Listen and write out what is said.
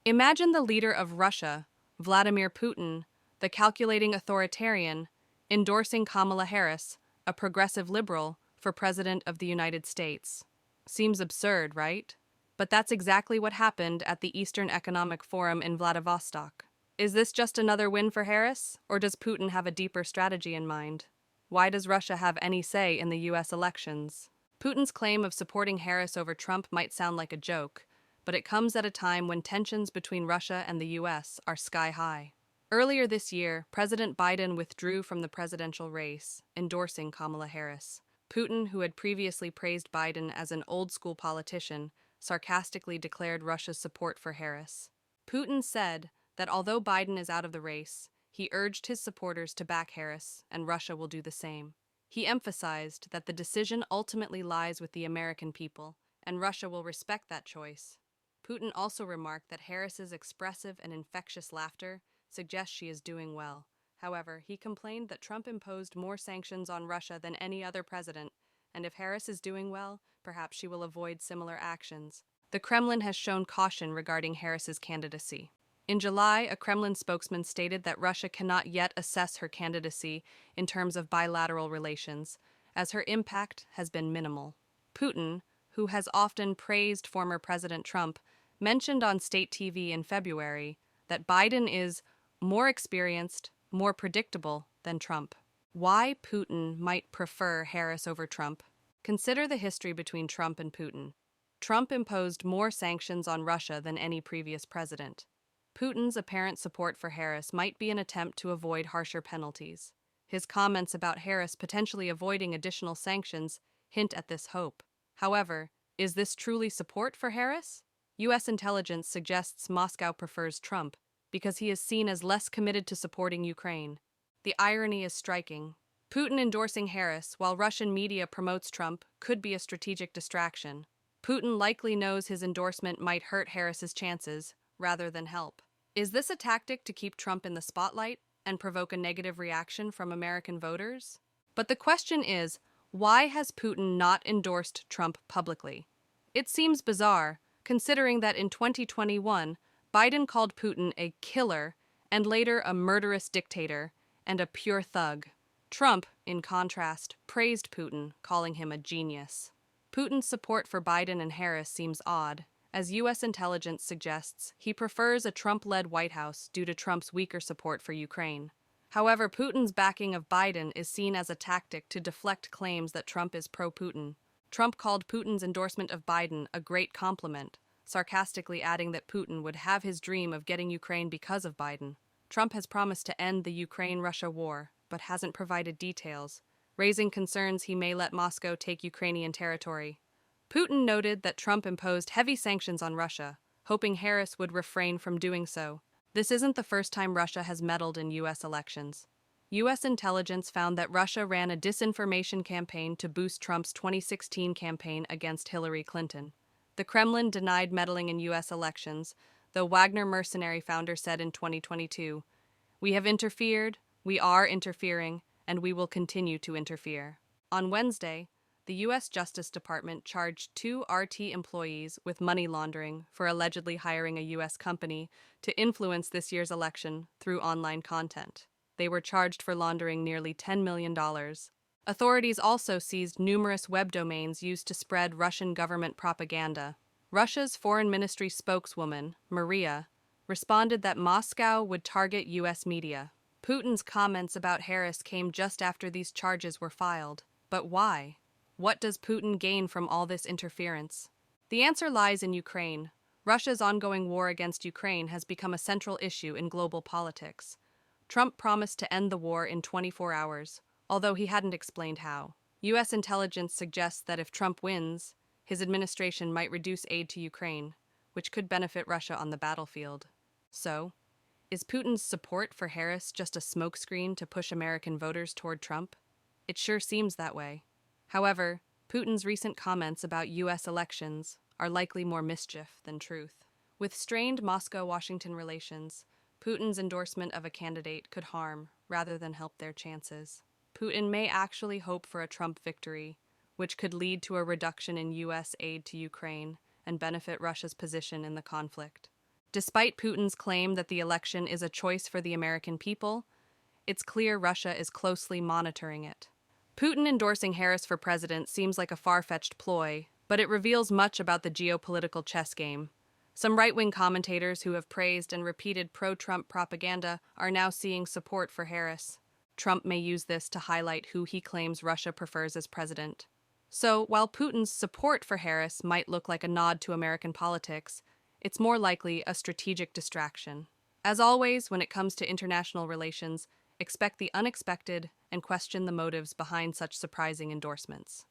Imagine the leader of Russia, Vladimir Putin, the calculating authoritarian, endorsing Kamala Harris, a progressive liberal, for President of the United States. Seems absurd, right? But that's exactly what happened at the Eastern Economic Forum in Vladivostok. Is this just another win for Harris, or does Putin have a deeper strategy in mind? Why does Russia have any say in the US elections? Putin's claim of supporting Harris over Trump might sound like a joke, but it comes at a time when tensions between Russia and the US are sky high. Earlier this year, President Biden withdrew from the presidential race, endorsing Kamala Harris. Putin, who had previously praised Biden as an old-school politician, sarcastically declared Russia's support for Harris. Putin said that although Biden is out of the race, he urged his supporters to back Harris, and Russia will do the same. He emphasized that the decision ultimately lies with the American people, and Russia will respect that choice. Putin also remarked that Harris's expressive and infectious laughter suggests she is doing well. However, he complained that Trump imposed more sanctions on Russia than any other president, and if Harris is doing well, perhaps she will avoid similar actions. The Kremlin has shown caution regarding Harris's candidacy. In July, a Kremlin spokesman stated that Russia cannot yet assess her candidacy in terms of bilateral relations, as her impact has been minimal. Putin, who has often praised former President Trump, mentioned on state TV in February that Biden is more experienced, more predictable than Trump. Why Putin might prefer Harris over Trump? Consider the history between Trump and Putin. Trump imposed more sanctions on Russia than any previous president. Putin's apparent support for Harris might be an attempt to avoid harsher penalties. His comments about Harris potentially avoiding additional sanctions hint at this hope. However, is this truly support for Harris? U.S. intelligence suggests Moscow prefers Trump because he is seen as less committed to supporting Ukraine. The irony is striking. Putin endorsing Harris while Russian media promotes Trump could be a strategic distraction. Putin likely knows his endorsement might hurt Harris's chances rather than help. Is this a tactic to keep Trump in the spotlight and provoke a negative reaction from American voters? But the question is, why has Putin not endorsed Trump publicly? It seems bizarre, considering that in 2021, Biden called Putin a killer and later a murderous dictator and a pure thug. Trump, in contrast, praised Putin, calling him a genius. Putin's support for Biden and Harris seems odd, as U.S. intelligence suggests he prefers a Trump-led White House due to Trump's weaker support for Ukraine. However, Putin's backing of Biden is seen as a tactic to deflect claims that Trump is pro-Putin. Trump called Putin's endorsement of Biden a great compliment, sarcastically adding that Putin would have his dream of getting Ukraine because of Biden. Trump has promised to end the Ukraine-Russia war, but hasn't provided details, raising concerns he may let Moscow take Ukrainian territory. Putin noted that Trump imposed heavy sanctions on Russia, hoping Harris would refrain from doing so. This isn't the first time Russia has meddled in U.S. elections. U.S. intelligence found that Russia ran a disinformation campaign to boost Trump's 2016 campaign against Hillary Clinton. The Kremlin denied meddling in U.S. elections, though Wagner mercenary founder said in 2022, "We have interfered, we are interfering, and we will continue to interfere." On Wednesday, the U.S. Justice Department charged 2 RT employees with money laundering for allegedly hiring a U.S. company to influence this year's election through online content. They were charged for laundering nearly $10 million. Authorities also seized numerous web domains used to spread Russian government propaganda. Russia's Foreign Ministry spokeswoman, Maria, responded that Moscow would target U.S. media. Putin's comments about Harris came just after these charges were filed. But why? What does Putin gain from all this interference? The answer lies in Ukraine. Russia's ongoing war against Ukraine has become a central issue in global politics. Trump promised to end the war in 24 hours, although he hadn't explained how. U.S. intelligence suggests that if Trump wins, his administration might reduce aid to Ukraine, which could benefit Russia on the battlefield. So, is Putin's support for Harris just a smokescreen to push American voters toward Trump? It sure seems that way. However, Putin's recent comments about U.S. elections are likely more mischief than truth. With strained Moscow-Washington relations, Putin's endorsement of a candidate could harm rather than help their chances. Putin may actually hope for a Trump victory, which could lead to a reduction in U.S. aid to Ukraine and benefit Russia's position in the conflict. Despite Putin's claim that the election is a choice for the American people, it's clear Russia is closely monitoring it. Putin endorsing Harris for president seems like a far-fetched ploy, but it reveals much about the geopolitical chess game. Some right-wing commentators who have praised and repeated pro-Trump propaganda are now seeing support for Harris. Trump may use this to highlight who he claims Russia prefers as president. So, while Putin's support for Harris might look like a nod to American politics, it's more likely a strategic distraction. As always, when it comes to international relations, expect the unexpected and question the motives behind such surprising endorsements.